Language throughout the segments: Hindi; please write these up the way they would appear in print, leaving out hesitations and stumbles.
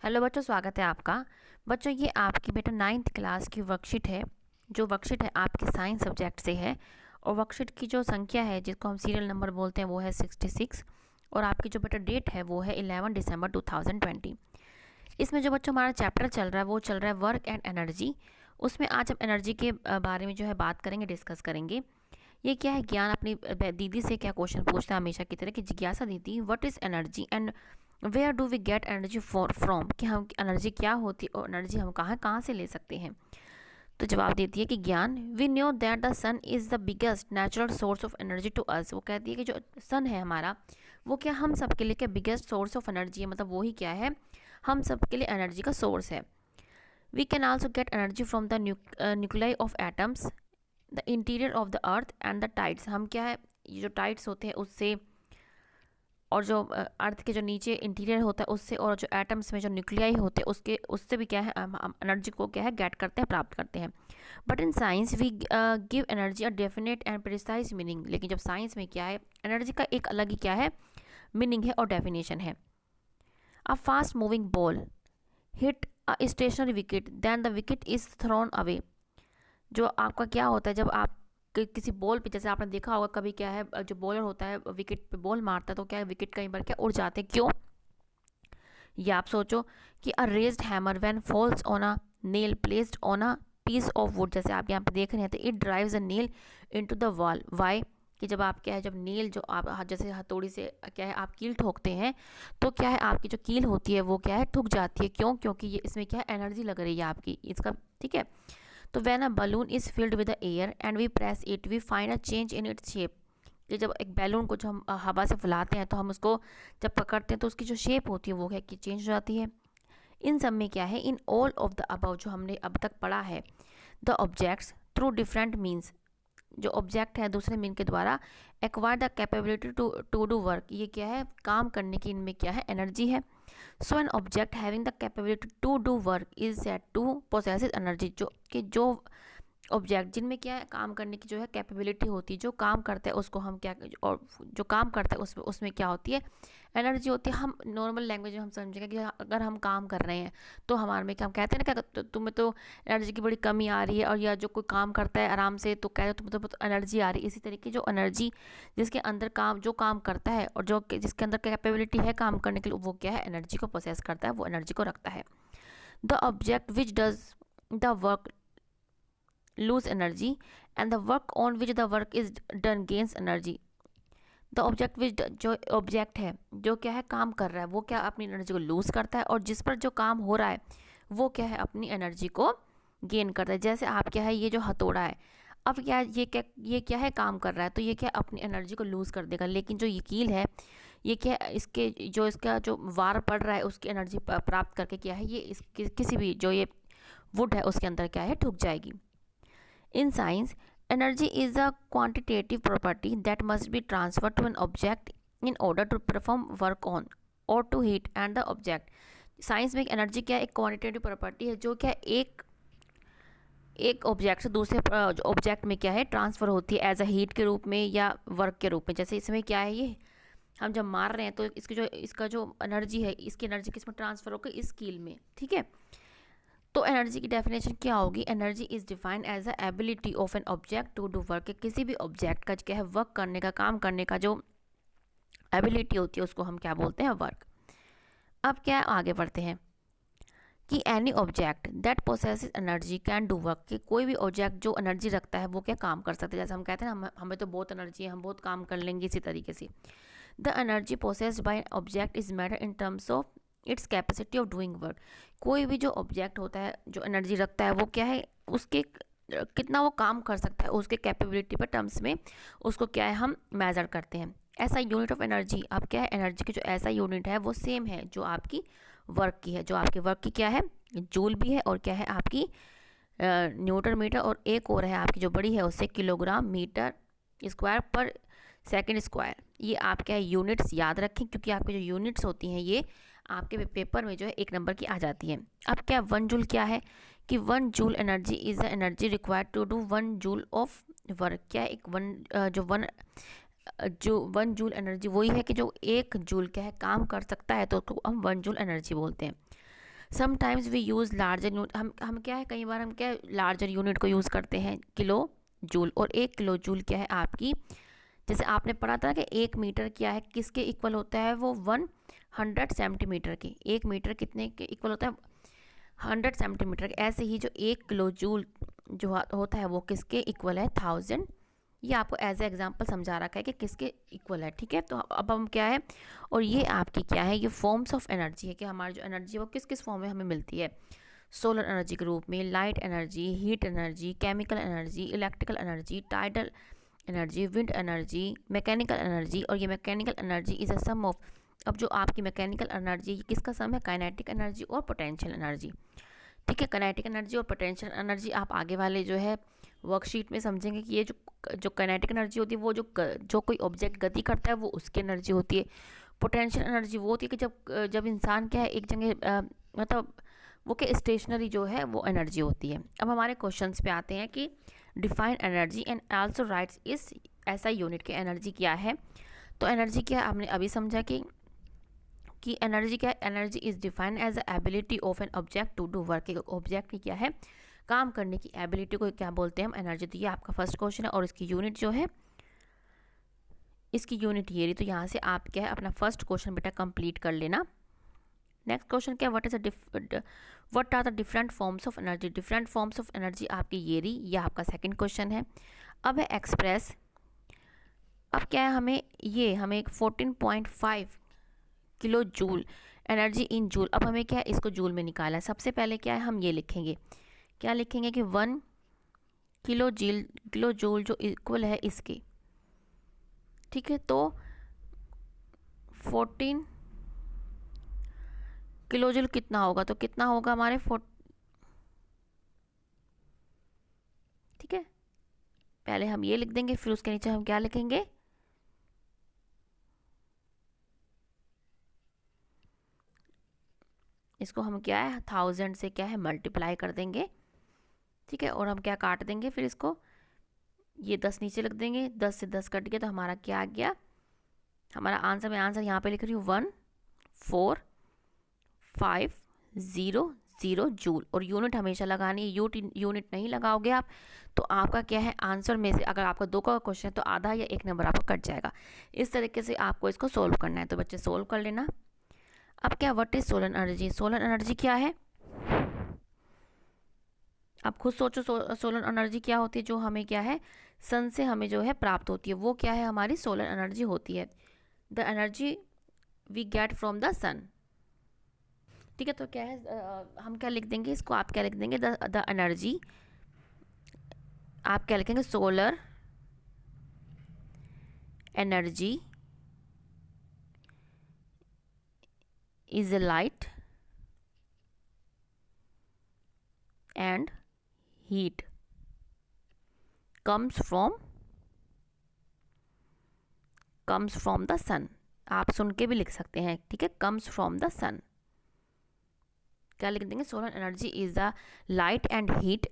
हेलो बच्चों, स्वागत है आपका। बच्चों, ये आपकी बेटा 9th क्लास की वर्कशीट है। जो वर्कशीट है आपकी साइंस सब्जेक्ट से है और वर्कशीट की जो संख्या है जिसको हम सीरियल नंबर बोलते हैं वो है 66 और आपकी जो बेटा डेट है वो है 11 दिसंबर 2020। इसमें जो बच्चों हमारा चैप्टर चल रहा है वो चल रहा है वर्क एंड एनर्जी। उसमें आज हम एनर्जी के बारे में जो है बात करेंगे, डिस्कस करेंगे। ये क्या है, ज्ञान अपनी दीदी से क्या क्वेश्चन पूछता है हमेशा की तरह कि जिज्ञासा दीदी, what is energy and where do we get energy for from, कि हम एनर्जी क्या होती है और एनर्जी हम कहाँ कहाँ से ले सकते हैं। तो जवाब देती है कि Gyan, we know that the sun is the biggest natural source of energy to us. वो कहती है कि जो सन है हमारा वो क्या हम सब के लिए क्या बिगेस्ट सोर्स ऑफ एनर्जी है, मतलब वही क्या है, हम सब के लिए एनर्जी का सोर्स है। We can also get energy from the nuclei of atoms, the interior of the earth and the tides. हम क्या है, ये जो टाइड्स होते हैं उससे, और जो अर्थ के जो नीचे इंटीरियर होता है उससे, और जो एटम्स में जो न्यूक्लियाई होते हैं उसके उससे भी क्या है हम एनर्जी को क्या है गेट करते हैं, प्राप्त करते हैं। But in science we give energy a definite and precise meaning. लेकिन जब साइंस में क्या है, एनर्जी का एक अलग ही क्या है मीनिंग है और डेफिनेशन है। A fast moving ball hit a stationary wicket then the wicket is thrown away. जो आपका क्या होता है, जब आप किसी बॉल पे, जैसे आपने देखा होगा कभी, क्या है जो बॉलर होता है विकेट पे बॉल मारता है तो क्या है विकेट कई बार क्या उड़ जाते हैं, क्यों? या आप सोचो कि a raised hammer when falls on a nail placed on a piece of wood, जैसे आप यहाँ पे देख रहे हैं, तो it drives a nail into the wall. Why, कि जब आप क्या है, जब नेल जो आप जैसे हथौड़ी से क्या है आप कील ठोकते हैं तो क्या है आपकी जो कील होती है वो क्या है ठुक जाती है, क्यों? क्योंकि ये इसमें क्या है एनर्जी लग रही है आपकी इसका, ठीक है। तो when a balloon is filled with the air and we press it we find a change in its shape. कि जब एक बैलून को जो हम हवा से फुलाते हैं तो हम उसको जब पकड़ते हैं तो उसकी जो शेप होती है वो है कि चेंज हो जाती है। इन सब में क्या है, in all of the above जो हमने अब तक पढ़ा है, the objects through different means, जो ऑब्जेक्ट है दूसरे मीन के द्वारा acquire the capability to do work, ये क्या है काम करने की इनमें क्या है एनर्जी है। So an object having the capability to do work is said to possess energy. जो कि जो ऑब्जेक्ट जिनमें क्या है काम करने की जो है कैपेबिलिटी होती है, जो काम करता है उसको हम क्या, और जो काम करता है उसमें उसमें क्या होती है एनर्जी होती है। हम नॉर्मल लैंग्वेज में हम समझेंगे कि अगर हम काम कर रहे हैं तो हमारे में क्या, हम कहते हैं ना क्या, तुम्हें तो एनर्जी की बड़ी कमी आ रही है, और या जो कोई काम करता है आराम से तो कहते हैं तुम्हें तो एनर्जी आ रही है। इसी तरीके जो एनर्जी जिसके अंदर काम जो काम करता है और जो जिसके अंदर कैपेबिलिटी है काम करने के लिए, वो क्या है एनर्जी को प्रोसेस करता है, वो एनर्जी को रखता है। The object which does the work lose energy and the work on which the work is done gains energy। The object which, जो ऑब्जेक्ट है जो क्या है काम कर रहा है वो क्या अपनी एनर्जी को लूज करता है, और जिस पर जो काम हो रहा है वो क्या है अपनी एनर्जी को गेन करता है। जैसे आप क्या है, ये जो हथौड़ा है, अब क्या ये क्या है काम कर रहा है तो ये क्या अपनी एनर्जी को लूज कर देगा, लेकिन जो ये कील है ये क्या इसके जो इसका जो वार पड़ रहा है उसकी एनर्जी प्राप्त करके क्या है ये किसी भी जो ये वुड है उसके अंदर क्या है ठुक जाएगी। In science, energy is a quantitative property that must be transferred to an object in order to perform work on or to heat and the object। Science में एनर्जी क्या है, एक क्वांटिटेटिव प्रॉपर्टी है जो क्या एक ऑब्जेक्ट से दूसरे ऑब्जेक्ट में क्या है ट्रांसफ़र होती है एज अ हीट के रूप में या वर्क के रूप में। जैसे इसमें क्या है, ये हम जब मार रहे हैं तो इसका जो एनर्जी है, इसकी एनर्जी किस में ट्रांसफ़र होकर इस कील में, ठीक है। तो एनर्जी की डेफिनेशन क्या होगी, energy is defined as a ability of an object to do work. किसी भी ऑब्जेक्ट का क्या है वर्क करने का, काम करने का जो एबिलिटी होती है उसको हम क्या बोलते हैं, वर्क। अब क्या आगे बढ़ते हैं कि any object that possesses energy can do work, कि कोई भी ऑब्जेक्ट जो एनर्जी रखता है वो क्या काम कर सकता है। जैसे हम कहते हैं ना हमें तो बहुत एनर्जी है, हम बहुत काम कर लेंगे, इसी तरीके से the energy possessed by object is matter in terms of its capacity of doing work. कोई भी जो ऑब्जेक्ट होता है जो एनर्जी रखता है वो क्या है उसके कितना वो काम कर सकता है उसके कैपेबिलिटी पर टर्म्स में उसको क्या है हम मेजर करते हैं। ऐसा यूनिट ऑफ एनर्जी, अब क्या है एनर्जी की जो ऐसा यूनिट है वो सेम है जो आपकी वर्क की है। जो आपके वर्क की क्या है जूल भी है, और क्या है आपकी न्यूटन मीटर, और एक और है आपकी जो बड़ी है उससे किलोग्राम मीटर स्क्वायर पर सेकंड स्क्वायर। ये आप क्या है यूनिट्स याद रखें, क्योंकि आपकी जो यूनिट्स होती हैं ये आपके पेपर में जो है 1 नंबर की आ जाती है। अब क्या 1 जूल क्या है कि 1 joule energy is the energy required to do 1 joule of work. क्या एक जो 1 जूल एनर्जी वही है कि जो 1 जूल क्या है काम कर सकता है, तो उसको हम 1 जूल एनर्जी बोलते हैं। Sometimes we use larger unit, हम क्या है, कई बार हम क्या लार्जर यूनिट को यूज़ करते हैं, किलो जूल। और 1 किलो जूल क्या है आपकी, जैसे आपने पढ़ा था कि 1 मीटर क्या है, किसके इक्वल होता है, वो 100 सेंटीमीटर के। 1 मीटर कितने के इक्वल होता है, 100 सेंटीमीटर के। ऐसे ही जो 1 किलो जूल जो होता है वो किसके इक्वल है, 1000। ये आपको एज ए एग्जाम्पल समझा रखा है कि किसके इक्वल है, ठीक है। तो अब हम क्या है, और ये आपकी क्या है, ये फॉर्म्स ऑफ एनर्जी है कि हमारी जो एनर्जी है वो किस किस फॉर्म में हमें मिलती है। सोलर एनर्जी के रूप में, light energy, heat energy, chemical energy, electrical energy, tidal energy, wind energy, mechanical energy. और ये mechanical energy is a sum of, अब जो आपकी मैकेनिकल एनर्जी किसका सम है, काइनेटिक एनर्जी और पोटेंशियल एनर्जी, ठीक है। काइनेटिक एनर्जी और पोटेंशियल एनर्जी आप आगे वाले जो है वर्कशीट में समझेंगे कि ये जो काइनेटिक एनर्जी होती है वो जो कोई ऑब्जेक्ट गति करता है वो उसकी एनर्जी होती है। पोटेंशियल एनर्जी वो होती है कि जब इंसान क्या है एक जगह मतलब वो क्या स्टेशनरी जो है वो एनर्जी होती है। अब हमारे क्वेश्चंस पे आते हैं कि define energy and also rights इस ऐसा यूनिट की एनर्जी क्या है। तो एनर्जी क्या है, आपने अभी समझा कि एनर्जी क्या है, energy is defined as a ability of an object to do work. Object की क्या है, काम करने की एबिलिटी को क्या बोलते हैं हम, एनर्जी। तो ये आपका फर्स्ट क्वेश्चन है और इसकी यूनिट जो है, इसकी यूनिट ये रही। तो यहाँ से आप क्या है अपना फर्स्ट क्वेश्चन बेटा कंप्लीट कर लेना। नेक्स्ट क्वेश्चन क्या, what are the different forms of energy. Different forms of energy आपकी ये रही, ये आपका सेकंड क्वेश्चन है। अब है एक्सप्रेस, अब क्या है हमें 14.5 kilo joule energy in joule. अब हमें क्या है इसको जूल में निकाला है। सबसे पहले क्या है हम ये लिखेंगे, क्या लिखेंगे कि 1 किलो जूल जो इक्वल है इसके, ठीक है। तो 14 किलो जूल कितना होगा, तो कितना होगा हमारे ठीक है। पहले हम ये लिख देंगे, फिर उसके नीचे हम क्या लिखेंगे, इसको हम क्या है 1000 से क्या है मल्टीप्लाई कर देंगे, ठीक है। और हम क्या काट देंगे फिर इसको, ये 10 नीचे लिख देंगे, 10 से 10 कट गया तो हमारा क्या आ गया, हमारा आंसर, मैं आंसर यहाँ पे लिख रही हूँ 1450 जूल। और यूनिट हमेशा लगानी है, यूनिट नहीं लगाओगे आप तो आपका क्या है आंसर में से, अगर आपका 2 का क्वेश्चन है तो आधा या 1 नंबर आपका कट जाएगा। इस तरीके से आपको इसको सोल्व करना है, तो बच्चे सोल्व कर लेना। अब क्या, what is solar energy, solar energy क्या है, आप खुद सोचो। सोलर एनर्जी क्या होती है, जो हमें क्या है सन से हमें जो है प्राप्त होती है, वो क्या है हमारी सोलर एनर्जी होती है। The energy we get from the sun, ठीक है। तो क्या है हम क्या लिख देंगे इसको, आप क्या लिख देंगे, द एनर्जी, आप क्या लिखेंगे, solar energy is a light and heat comes from the sun। आप सुन के भी लिख सकते हैं, ठीक है, comes from the sun। क्या लिख देंगे, solar energy is the light and heat,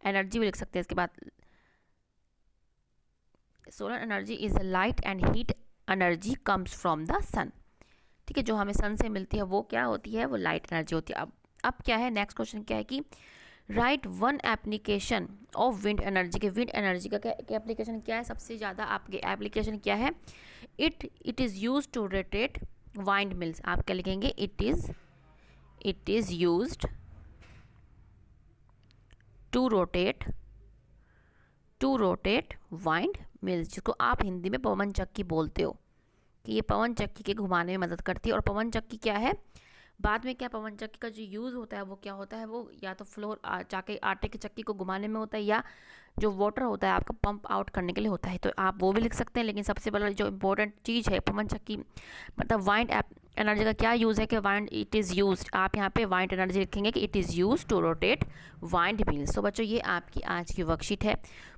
energy भी लिख सकते हैं इसके बाद, solar energy is the light and heat energy comes from the sun, ठीक है। जो हमें सन से मिलती है वो क्या होती है, वो लाइट एनर्जी होती है। अब क्या है, नेक्स्ट क्वेश्चन क्या है कि right one application of wind energy के, विंड एनर्जी का क्या एप्लीकेशन क्या है, सबसे ज़्यादा आपके एप्लीकेशन क्या है, it is use to rotate wind mills. आप क्या लिखेंगे, it is used to rotate wind mills, जिसको आप हिंदी में पवन चक्की बोलते हो, कि ये पवन चक्की के घुमाने में मदद करती है। और पवन चक्की क्या है, बाद में क्या पवन चक्की का जो यूज़ होता है वो क्या होता है, वो या तो फ्लोर चाके आटे की चक्की को घुमाने में होता है, या जो वाटर होता है आपका पंप आउट करने के लिए होता है, तो आप वो भी लिख सकते हैं। लेकिन सबसे बड़ा जो इम्पोर्टेंट चीज़ है पवन चक्की, मतलब वाइंड एनर्जी का क्या यूज़ है कि वाइंड इट इज़ यूज्ड, आप यहाँ पे वाइंड एनर्जी लिखेंगे कि it is use to rotate wind mills. तो बच्चों ये आपकी आज की वर्कशीट है,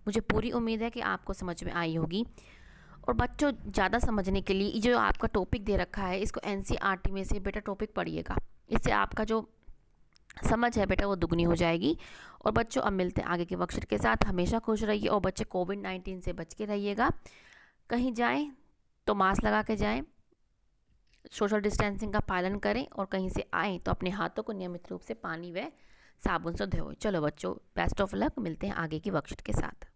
मुझे पूरी उम्मीद है कि आपको समझ में आई होगी। और बच्चों ज़्यादा समझने के लिए जो आपका टॉपिक दे रखा है इसको एनसीईआरटी में से बेटा टॉपिक पढ़िएगा, इससे आपका जो समझ है बेटा वो दुगनी हो जाएगी। और बच्चों अब मिलते हैं आगे के वर्कशीट के साथ, हमेशा खुश रहिए और बच्चे कोविड-19 से बच के रहिएगा, कहीं जाएं तो मास्क लगा के जाएं, सोशल डिस्टेंसिंग का पालन करें और कहीं से आएँ तो अपने हाथों को नियमित रूप से पानी व साबुन से धोएं। चलो बच्चों, बेस्ट ऑफ लक, मिलते हैं आगे की वर्कशीट के साथ।